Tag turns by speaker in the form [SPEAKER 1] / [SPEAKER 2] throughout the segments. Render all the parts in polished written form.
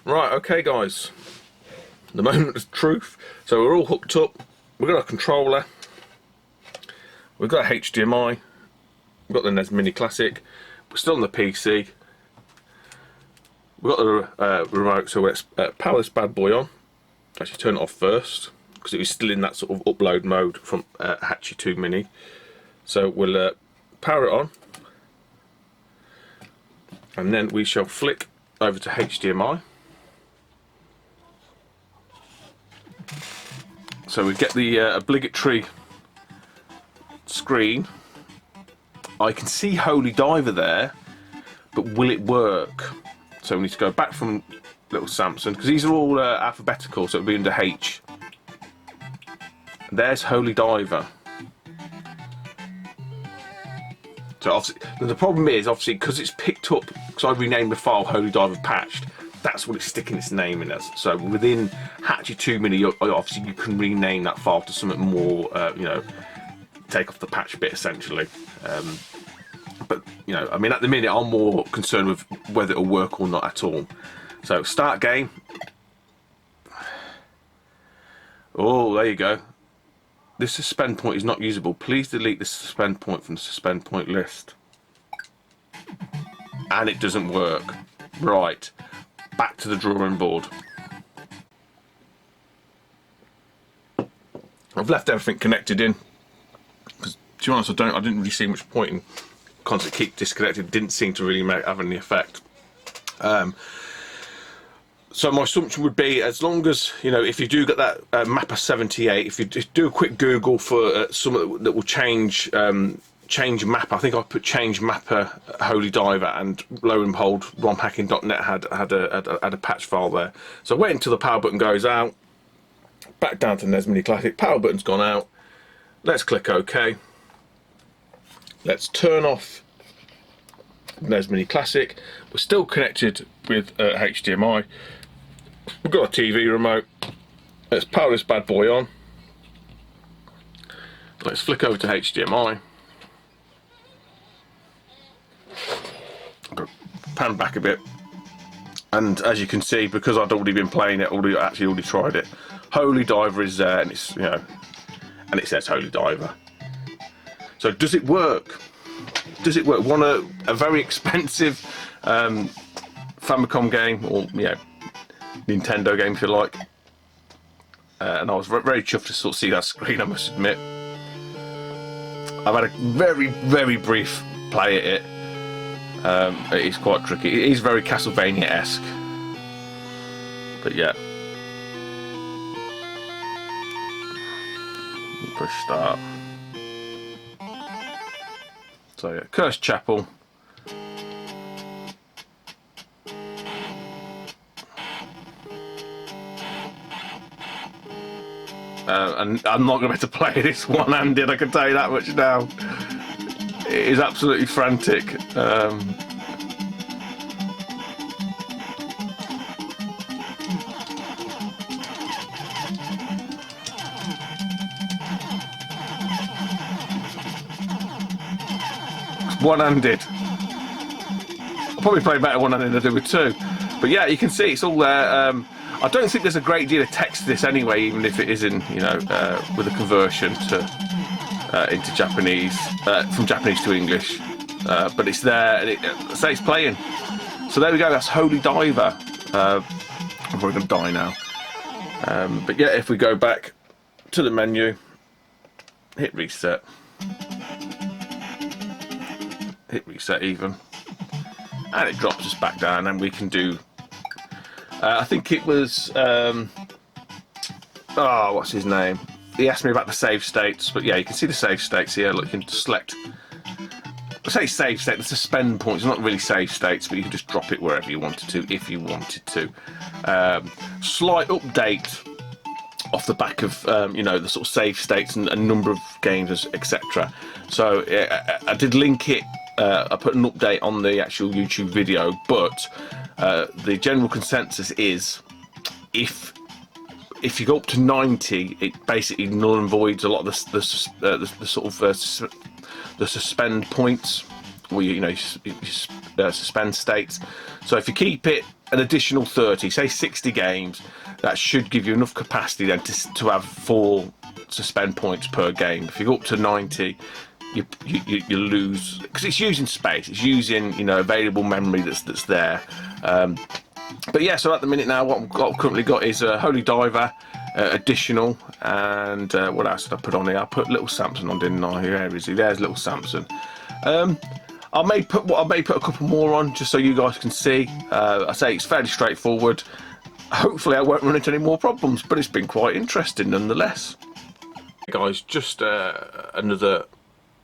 [SPEAKER 1] Right, okay guys, the moment of truth. So we're all hooked up, we've got a controller, we've got a HDMI, we've got the NES Mini Classic, we're still on the PC, we've got the remote, so let's power this bad boy on. Actually turn it off first, because it was still in that sort of upload mode from Hatchy 2 Mini. So we'll power it on, and then we shall flick over to HDMI. So we get the obligatory screen. I can see Holy Diver there, but will it work? So we need to go back from little Samson, because these are all alphabetical, so it'll be under H. There's Holy Diver. So obviously, the problem is, obviously, because it's picked up, because I renamed the file Holy Diver Patched, that's what it's sticking its name in as. So within Hatchy 2 Mini, obviously you can rename that file to something more, you know, take off the patch bit essentially. But, you know, I mean, at the minute I'm more concerned with whether it'll work or not at all. So start game. Oh, there you go. This suspend point is not usable. Please delete this suspend point from the suspend point list. And it doesn't work. Right. Back to the drawing board. I've left everything connected in, because to be honest, I didn't really see much point in constantly keep disconnected. It didn't seem to really have any effect. So my assumption would be, as long as, you know, if you do get that Mapper 78, if you just do a quick Google for something that will change mapper. I think I put change mapper Holy Diver, and lo and behold, romhacking.net had a patch file there. So I wait until the power button goes out, back down to NES Mini Classic, power button's gone out. Let's click OK. Let's turn off NES Mini Classic. We're still connected with HDMI. We've got a TV remote. Let's power this bad boy on. Let's flick over to HDMI. Pan back a bit, and as you can see, because I'd already been playing it, already tried it, Holy Diver is there, and it's, you know, and it says Holy Diver. So does it work? Does it work? Want a very expensive Famicom game, or, you know, Nintendo game if you like, and I was very chuffed to sort of see that screen, I must admit. I've had a very brief play at it. It is quite tricky. It is very Castlevania-esque, but yeah. Push start. So yeah, Cursed Chapel. And I'm not going to be able to play this one-handed, I can tell you that much now. It is absolutely frantic. One-handed. I'll probably play better one-handed than I do with two. But yeah, you can see it's all there. I don't think there's a great deal of text to this anyway, even if it is in, you know, with a conversion to into Japanese, from Japanese to English, but it's there, and it say it's playing. So there we go. That's Holy Diver. I'm probably going to die now. But yeah, if we go back to the menu, hit reset even, and it drops us back down, and we can do. I think it was. Oh, what's his name? He asked me about the save states, but yeah, you can see the save states here. Look, you can select. I say save state, the suspend points. Not really save states, but you can just drop it wherever you wanted to, if you wanted to. Slight update off the back of you know, the sort of save states and a number of games, etc. So I did link it. I put an update on the actual YouTube video, but the general consensus is if you go up to 90, it basically null and voids a lot of the sort of the suspend points, or you know, suspend states. So if you keep it an additional 30, say 60 games, that should give you enough capacity then to have 4 suspend points per game. If you go up to 90, you lose, because it's using space, it's using, you know, available memory that's there. But yeah, so at the minute now, what I've currently got is a Holy Diver additional, and what else did I put on here? I put Little Samson on, didn't I? Where is he? There's Little Samson. I may put a couple more on just so you guys can see. I say it's fairly straightforward. Hopefully I won't run into any more problems, but it's been quite interesting nonetheless. Hey guys, just another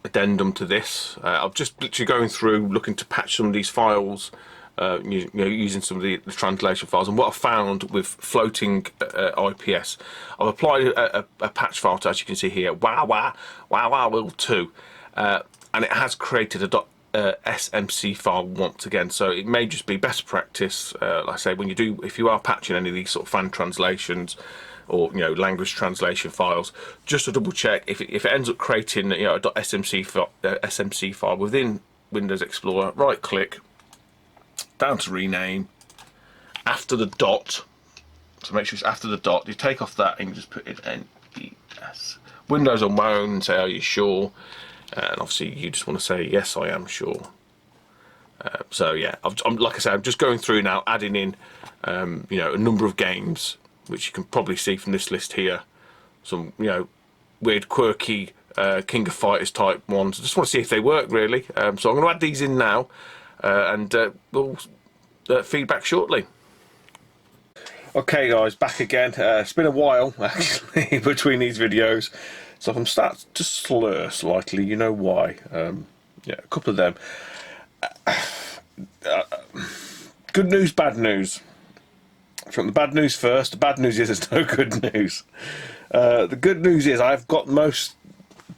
[SPEAKER 1] addendum to this. I'm just literally going through looking to patch some of these files, you know, using some of the translation files, and what I found with floating IPS, I've applied a patch file to, as you can see here, wow 2, and it has created a SMC file once again. So it may just be best practice, like I say, when you do, if you are patching any of these sort of fan translations or, you know, language translation files, just to double check if it ends up creating, you know, a .smc file within Windows Explorer, right click, down to rename, after the dot, so make sure it's after the dot, you take off that and you just put in NES Windows on my own and say, are you sure? And obviously you just want to say, yes, I am sure. So yeah, I'm, like I said, I'm just going through now, adding in, you know, a number of games, which you can probably see from this list here. Some, you know, weird, quirky King of Fighters type ones. I just want to see if they work, really. So I'm going to add these in now, and we'll feedback shortly. Okay guys, back again. It's been a while actually between these videos, so if I'm starting to slur slightly, you know why. Yeah, a couple of them. Good news, bad news. From the bad news first. The bad news is there's no good news. The good news is I've got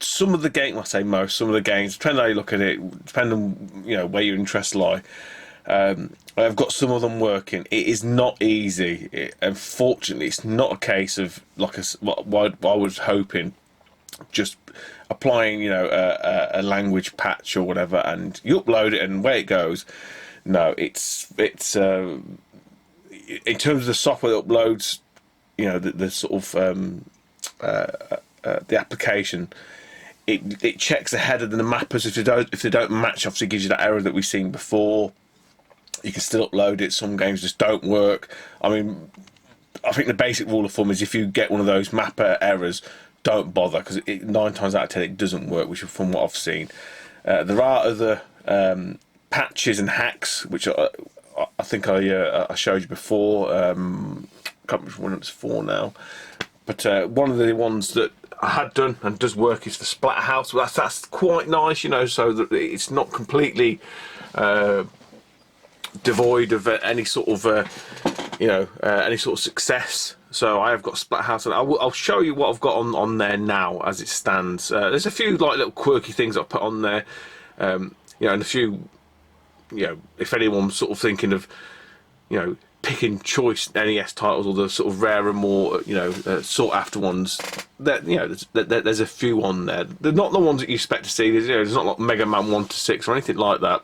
[SPEAKER 1] some of the games, some of the games, depending on how you look at it, depending on, you know, where your interests lie. I've got some of them working. It is not easy. Unfortunately, it's not a case of, like what I was hoping, just applying, you know, a language patch or whatever, and you upload it and away it goes. No, it's in terms of the software that uploads, you know, the sort of the application. It checks ahead of the mappers. If they don't match, obviously gives you that error that we've seen before. You can still upload it. Some games just don't work. I mean, I think the basic rule of thumb is if you get one of those mapper errors, don't bother, because 9 times out of 10 it doesn't work, which is from what I've seen. There are other patches and hacks, which I think I showed you before. I can't remember which one it's for now. But one of the ones that I had done and does work is for Splatterhouse. Well, that's quite nice, you know, so that it's not completely devoid of any sort of you know, any sort of success. So I have got Splatterhouse, and I'll show you what I've got on there now as it stands. There's a few like little quirky things I put on there, you know, and a few, you know, if anyone's sort of thinking of, you know, picking choice NES titles or the sort of rarer, more, you know, sought after ones, that, you know, there's a few on there. They're not the ones that you expect to see. There's, you know, there's not like Mega Man 1 to 6 or anything like that.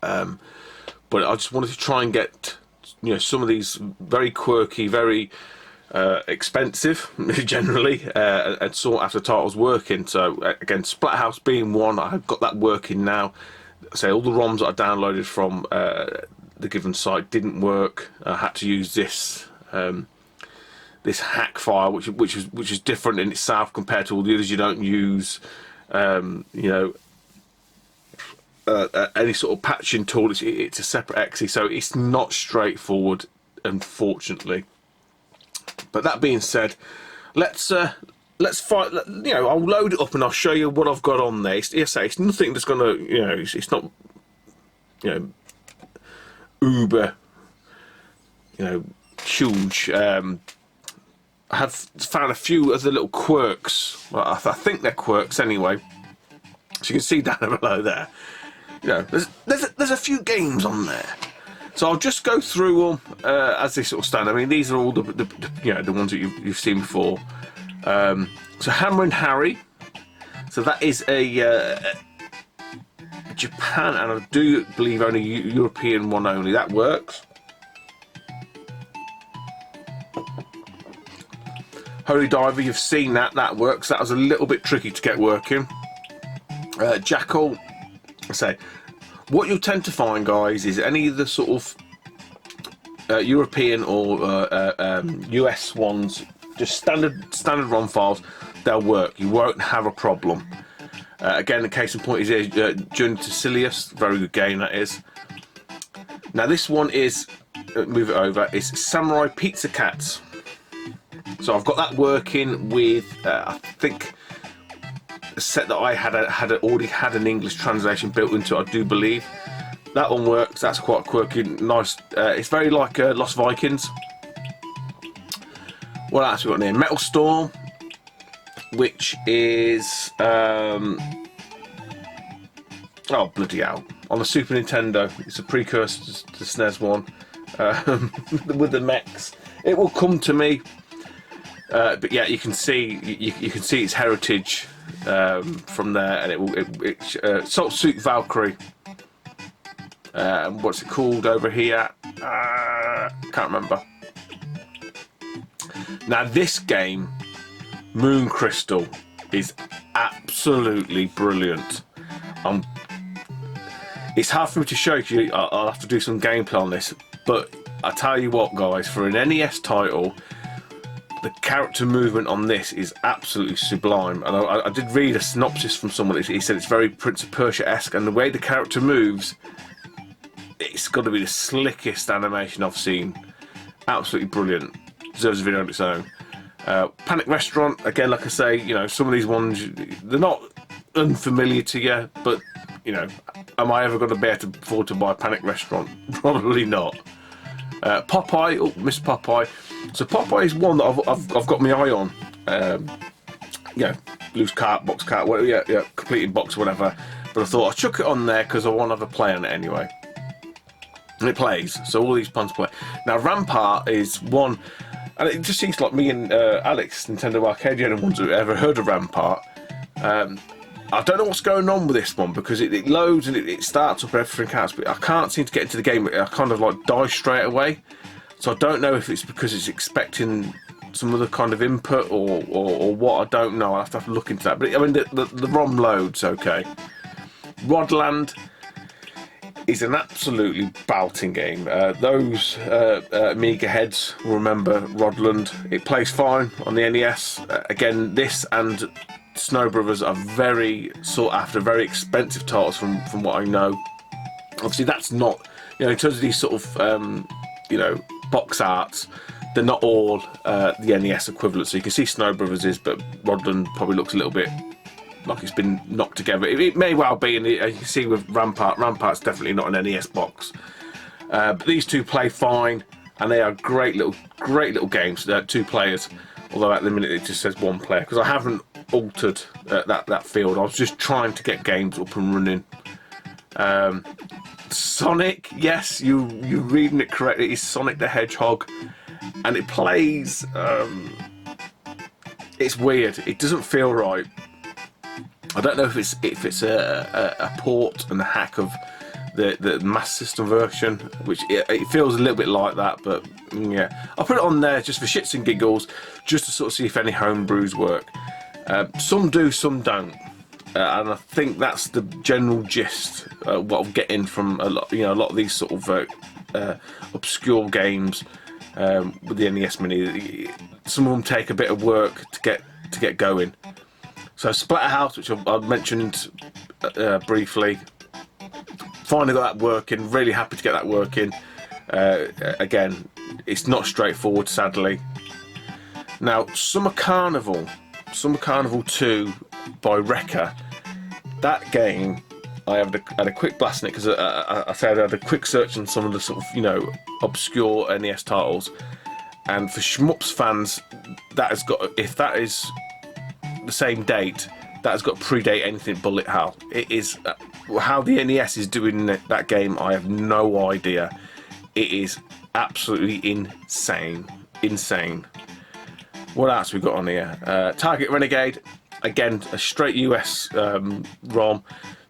[SPEAKER 1] But I just wanted to try and get, you know, some of these very quirky, very expensive generally, and sought after titles working. So again, Splatterhouse being one, I've got that working now. So all the ROMs that I downloaded from the given site didn't work. I had to use this this hack file, which is different in itself compared to all the others. You don't use you know, any sort of patching tool. It's a separate exe, so it's not straightforward, unfortunately. But that being said, let's fight. You know, I'll load it up and I'll show you what I've got on there. It's nothing that's gonna, you know, it's not, you know, uber, you know, huge. I have found a few other little quirks. Well, I think they're quirks anyway. So you can see down below there. You know, there's a few games on there. So I'll just go through them as they sort of stand. I mean, these are all the you know, the ones that you've seen before. So Hammer and Harry. So that is a Japan, and I do believe only European one only. That works. Holy Diver, you've seen that. That works. That was a little bit tricky to get working. Jackal, I say, what you'll tend to find, guys, is any of the sort of European or US ones, just standard ROM files, they'll work. You won't have a problem. Again, the case in point is Journey to Silius. Very good game that is. Now this one is, move it over, it's Samurai Pizza Cats. So I've got that working with, I think, a set that I already had an English translation built into it, I do believe. That one works. That's quite quirky, nice. It's very like Lost Vikings. What else have we got here? Metal Storm, which is oh bloody hell, on the Super Nintendo. It's a precursor to the SNES one, with the mechs. It will come to me, but yeah, you can see its heritage from there, and Salt Suit Valkyrie. What's it called over here? Can't remember. Now this game, Moon Crystal, is absolutely brilliant. It's hard for me to show you. I'll have to do some gameplay on this, but I tell you what, guys, for an NES title, the character movement on this is absolutely sublime. And I did read a synopsis from someone. He said it's very Prince of Persia-esque, and the way the character moves, it's got to be the slickest animation I've seen. Absolutely brilliant. Deserves a video on its own. Panic Restaurant, again, like I say, you know, some of these ones, they're not unfamiliar to you, but, you know, am I ever going to be able to afford to buy Panic Restaurant? Probably not. Popeye, oh, Miss Popeye. So Popeye is one that I've got my eye on. Yeah, loose cart, box cart, whatever, yeah, completed box, whatever. But I thought I'd chuck it on there because I want to have a play on it anyway. And it plays, so all these puns play. Now Rampart is one, and it just seems like me and Alex, Nintendo Arcade, the only ones who ever heard of Rampart. I don't know what's going on with this one, because it loads and it starts up and everything else, but I can't seem to get into the game. I kind of like die straight away. So I don't know if it's because it's expecting some other kind of input or what, I don't know. I'll have to look into that. But I mean, the ROM loads okay. Rodland is an absolutely belting game. Those Amiga heads will remember Rodland. It plays fine on the NES. Again, this and Snow Brothers are very sought after, very expensive titles from what I know. Obviously, that's not, you know, in terms of these sort of, you know, box arts, they're not all the NES equivalent. So you can see Snow Brothers is, but Rodland probably looks a little bit like it's been knocked together. It may well be, and you can see with Rampart's definitely not an NES box. But these two play fine, and they are great little games. 2 players, although at the minute it just says 1 player, because I haven't altered that field. I was just trying to get games up and running. Sonic, yes, you're reading it correctly. It's Sonic the Hedgehog, and it plays. It's weird. It doesn't feel right. I don't know if it's a port and a hack of the Master System version, which it feels a little bit like that, but yeah. I'll put it on there just for shits and giggles, just to sort of see if any homebrews work. Some do, some don't, and I think that's the general gist. What I'm getting from a lot of these sort of obscure games with the NES Mini. Some of them take a bit of work to get going. So Splatterhouse, which I mentioned briefly, finally got that working. Really happy to get that working. Again, it's not straightforward, sadly. Now, Summer Carnival 2 by Wrecker. That game, I had a quick blast in it, because I said I had a quick search on some of the sort of, you know, obscure NES titles. And for Shmups fans, that has got, if that is the same date, that has got to predate anything Bullet Hell. It is how the NES is doing that game, I have no idea. It is absolutely insane. What else we got on here? Target Renegade, again a straight US ROM,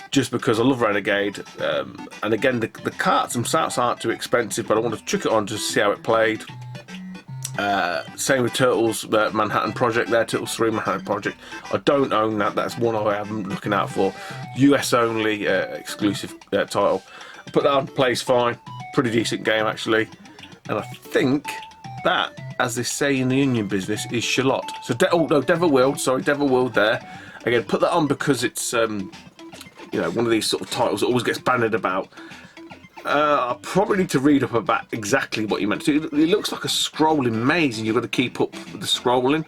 [SPEAKER 1] just because I love Renegade. And again, the carts themselves aren't too expensive, but I want to chuck it on just to see how it played. Same with Turtles Manhattan Project there, Turtles 3 Manhattan Project. I don't own that, that's one I am looking out for. US only exclusive title. Put that on, plays fine, pretty decent game actually. And I think that, as they say in the onion business, is Charlotte. So, Devil World, sorry, Devil World there. Again, put that on because it's, you know, one of these sort of titles that always gets bandied about. I probably need to read up about exactly what you meant to do. It looks like a scrolling maze, and you've got to keep up with the scrolling.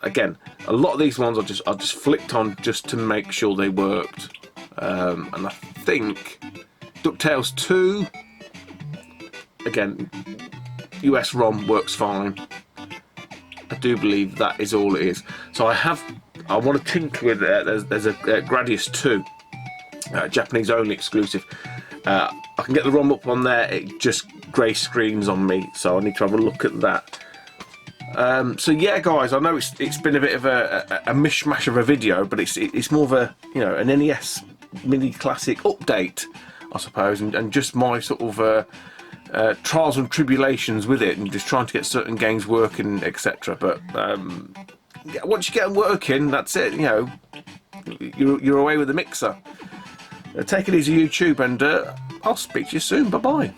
[SPEAKER 1] Again, a lot of these ones I just flicked on just to make sure they worked. And I think DuckTales 2, again, US ROM works fine. I do believe that is all it is. So I want to tinker with it. There's a Gradius 2, Japanese only exclusive. I can get the ROM up on there, it just grey screens on me, so I need to have a look at that. So yeah, guys, I know it's been a bit of a mishmash of a video, but it's more of a, you know, an NES Mini Classic update, I suppose, and just my sort of trials and tribulations with it, and just trying to get certain games working, etc. But once you get them working, that's it. You know, you're away with the mixer. Take it easy, YouTube, and I'll speak to you soon. Bye bye.